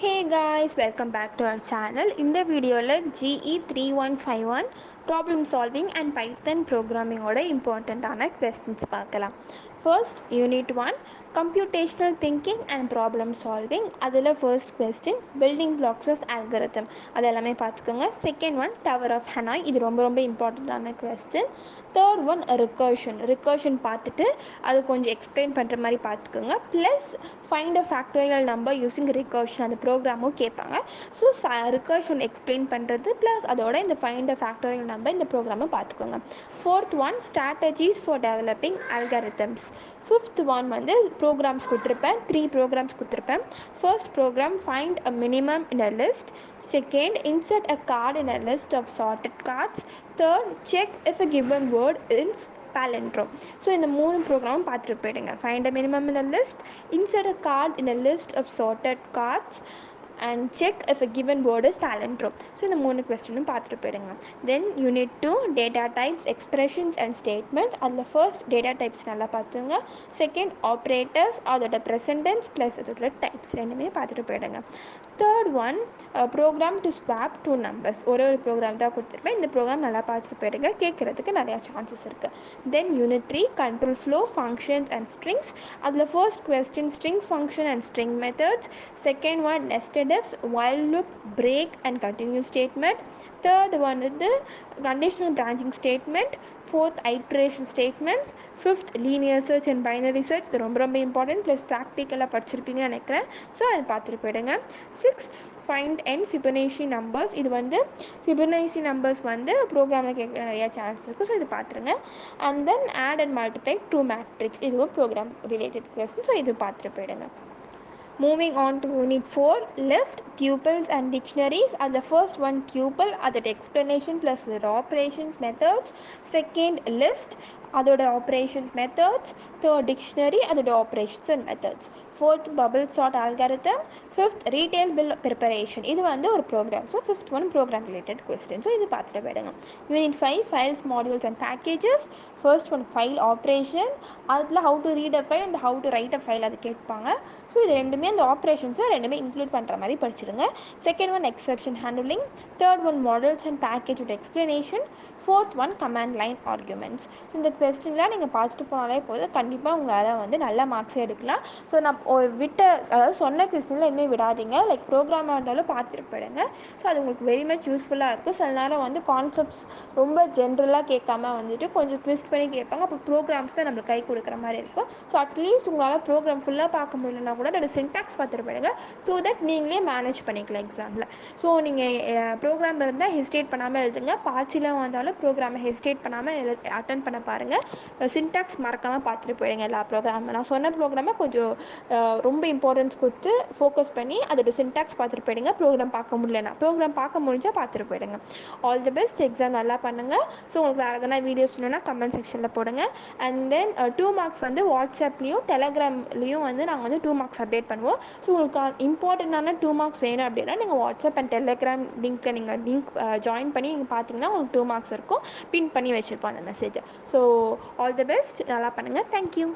Hey guys, welcome back to our channel. In the video, GE3151 problem solving and Python programming important questions. First, Unit 1 computational thinking and problem solving. Adala first question building blocks of algorithm. Adalame paathukonga. Second one Tower of Hanoi. This is very important question. Third one recursion. Recursion paathuட்டு அது கொஞ்சம் explain பண்ணுற மாதிரி பார்த்துக்கோங்க. Plus find a factorial number using recursion அந்த ப்ரோக்ராமும் கேட்பாங்க. So recursion explain பண்ணுறது plus அதோட இந்த ஃபைண்ட் அ ஃபேக்டோரியல் நம்பர் இந்த ப்ரோக்ராமை பார்த்துக்கோங்க. Fourth one strategies for developing algorithms. Fifth one வந்து ப்ரோக்ராம்ஸ் கொடுத்துருப்பேன். 3 ப்ரோக்ராம்ஸ் கொடுத்துருப்பேன். First program find a minimum in a list. Second insert a card in a list of sorted cards. Third check if a given word is palindrome. So in the 3 program பார்த்துட்டு find a minimum in a list, insert a card in a list of sorted cards and check if a given word is palindrome. So இந்த 3 question பார்த்துட்டு then unit 2 data types, expressions and statements. அந்த first data types நல்லா பார்த்துங்க. second operators அதோட present tense plus அதோட types ரெண்டுமே பார்த்துட்டு third one program to swap two numbers. ஒரு program தான் கொடுத்துருப்பேன். இந்த ப்ரோக்ராம் நல்லா பார்த்துட்டு கேட்குறதுக்கு நிறையா சான்சஸ் இருக்குது. Then unit 3 control flow, functions and strings. அதில் first question string function and string methods. Second one nested if, while loop, break and continue statement. Third one is the conditional branching statement. Fourth iteration statements. Fifth linear search and binary search. இது ரொம்ப important plus ப்ராக்டிக்கலாக படிச்சிருப்பீங்கன்னு நினைக்கிறேன். So அதை பார்த்துட்டு போயிடுங்க. Sixth find and Fibonacci numbers. இது வந்து ஃபிபனேஷி numbers வந்து ப்ரோக்ராமில் கேட்க நிறையா சான்ஸ் இருக்குது. ஸோ இது பார்த்துருங்க. And then add and multiply two matrix. இதுவும் ப்ரோக்ராம் ரிலேட்டட் கொஸ்டின். ஸோ இது பார்த்துட்டு போயிடுங்க. Moving on to unit 4, list, tuples and dictionaries. And the first one tuple, அதோட explanation plus the operations methods. Second list, அதோட operations methods. Third dictionary, அதோட operations and methods. Fourth bubble sort algorithm. Fifth retail bill preparation. இது வந்து ஒரு program. So fifth one program related question. So இது பார்த்துட்டு போயிடுங்க. Unit 5 files, modules and packages. First one file operation. அதில் how to read a file and how to write a file அது கேட்பாங்க. So இது ரெண்டுமே அந்த ஆப்ரேஷன்ஸை ரெண்டுமே இன்க்ளூட் பண்ணுற மாதிரி படிச்சிடுங்க. Second one exception handling. Third one models and package with explanation. Fourth one command line arguments. So இந்த கொஸ்டின்லாம் நீங்கள் பார்த்துட்டு போனாலே போதும், கண்டிப்பாக உங்களால் வந்து நல்ல மார்க்ஸே எடுக்கலாம். ஸோ நான் அதாவது சொன்ன கொஸ்டினில் இன்னும் விடாதீங்க. லைக் ப்ரோக்ராமாக இருந்தாலும் பார்த்துட்டு போயிடுங்க. ஸோ அது உங்களுக்கு வெரி மச் யூஸ்ஃபுல்லாக இருக்கும். சில நேரம் வந்து கான்செப்ட்ஸ் ரொம்ப ஜென்ரலாக கேட்காம வந்துட்டு கொஞ்சம் ட்விஸ்ட் பண்ணி கேட்பாங்க. அப்போ ப்ரோக்ராம்ஸ் தான் நம்மளுக்கு கை கொடுக்குற மாதிரி இருக்கும். ஸோ அட்லீஸ்ட் உங்களால் ப்ரோக்ராம் ஃபுல்லாக பார்க்க முடியலன்னா கூட அதோட சின்டாக்ஸ் பார்த்துட்டு போயிடுங்க. ஸோ தட் நீங்களே மேனேஜ் பண்ணிக்கலாம் எக்ஸாமில். ஸோ நீங்கள் ப்ரோக்ராம் இருந்தால் ஹெசிடேட் பண்ணாமல் எழுதுங்க. பார்ட்ஸில் வந்தாலும் ப்ரோக்ராமை ஹெசிடேட் பண்ணாமல் அட்டன் பண்ண பாருங்கள். சின்டாக்ஸ் மறக்காமல் பார்த்துட்டு போயிடுங்க. எல்லா ப்ரோக்ராம் நான் சொன்ன ப்ரோக்ராமை கொஞ்சம் ரொம்ப இம்பார்ட்டன்ஸ் கொடுத்து ஃபோக்கஸ் பண்ணி அதோட சின்டாக்ஸ் பார்த்துட்டு போயிடுங்க. ப்ரோக்ராம் பார்க்க முடியலன்னா ப்ரோக்ராம் பார்க்க முடிஞ்சால் பார்த்துட்டு போயிடுங்க. All the best. எக்ஸாம் நல்லா பண்ணுங்கள். ஸோ உங்களுக்கு வேறு எதனா வீடியோஸ் வேணும்னா கமெண்ட் செக்ஷனில் போடுங்க. அண்ட் தென் 2 மார்க்ஸ் வந்து வாட்ஸ்அப்லேயும் டெலகிராம்லேயும் வந்து நாங்கள் வந்து 2 மார்க்ஸ் அப்டேட் பண்ணுவோம். ஸோ உங்களுக்கு இம்பார்ட்டண்டான 2 மார்க்ஸ் வேணும் அப்படின்னா நீங்கள் வாட்ஸ்அப் அண்ட் டெலகிராம் லிங்க்கில் நீங்கள் ஜாயின் பண்ணி நீங்கள் பார்த்தீங்கன்னா உங்களுக்கு 2 மார்க்ஸ் இருக்கும். பின் பண்ணி வச்சுருப்போம் அந்த மெசேஜை. So all the best. நல்லா பண்ணுங்கள். தேங்க்யூ.